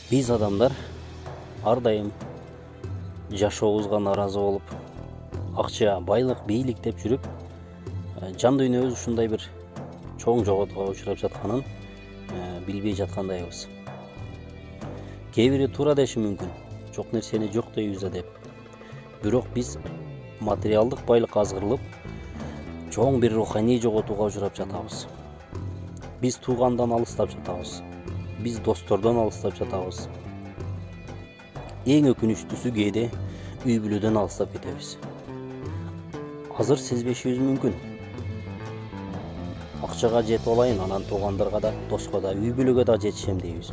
Биз адамдар ар дайым жашообузга наразы болуп, акча, байлык, бийлик деп жүрүп, жан дүйнөбүз ушундай бир чоң жоготууга учурап жатканын билбей жаткандайбыз. Кээ бири туура деши мүмкүн, жок нерсени жок дейбиз деп. Бирок биз материалдык байлыкка азгырылып, чоң бир руханий жоготууга учурап жатабыз. Биз туугандан алыстап жатабыз. Биз достордон алыстап жатабыз. Эң өкүнүчтүүсү кээде үй бүлөдөн алыстап кетебиз. Азыр сезбешибиз мүмкүн. Акчага жетип алайын, анан туугандарга да, доска да, үй бүлөгө да жетишем дейбиз.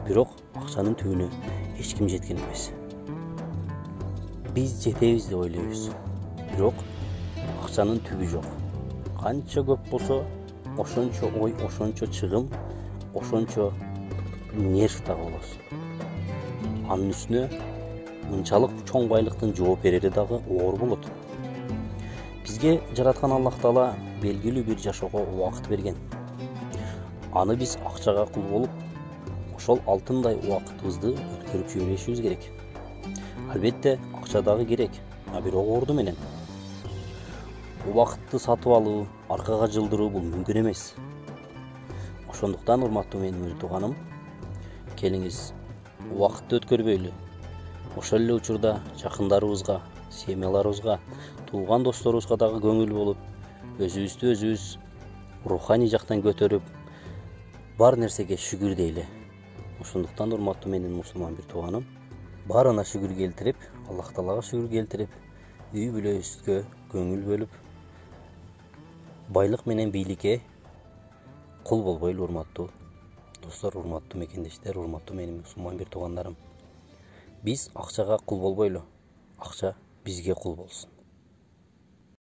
Бирок акчанын түбүнө эч ким жеткен эмес. Биз жетебиз деп ойлойбуз. Бирок акчанын түбү жок. Канча көп болсо, ошончо ой, ошончо чыгым, ошончо нерв да болосу. Анын үстүнө мынчалык чоң байлыктын жооп берери дагы оор болот. Бизге жараткан Аллах Таала белгилүү бир жашоого убакыт берген. Аны биз акчага кул болуп, ошол алтындай убакытыбызды өткөрүп жиберишибиз керек. Албетте, акча дагы керек, бирок орду менен. Убакытты сатып алуу, аркага жылдыруу бул мүмкүн эмес. Ошондуктан, урматтуу менин тууганым, келиңиз убакытты өткөрбөйлү. Ошол эле учурда жакындарыбызга, семьяларыбызга, тууган досторубузга дагы көңүл болуп, өзүбүздү өзүбүз руханий жактан көтөрүп, бар нерсеге шүгүр дейле. Ошондуктан, урматтуу менин мусулман бир тууганым, баарына шүгүр келтирип, Аллах Таалага шүгүр келтирип, үй бүлөбүзгө көңүл бөлүп, байлык менен бийликке кул болбойлу, урматтуу достор, урматтуу мекендештер, урматтуу менин мусулман бир туугандарым. Биз акчага кул болбойлу, акча бизге кул болсун.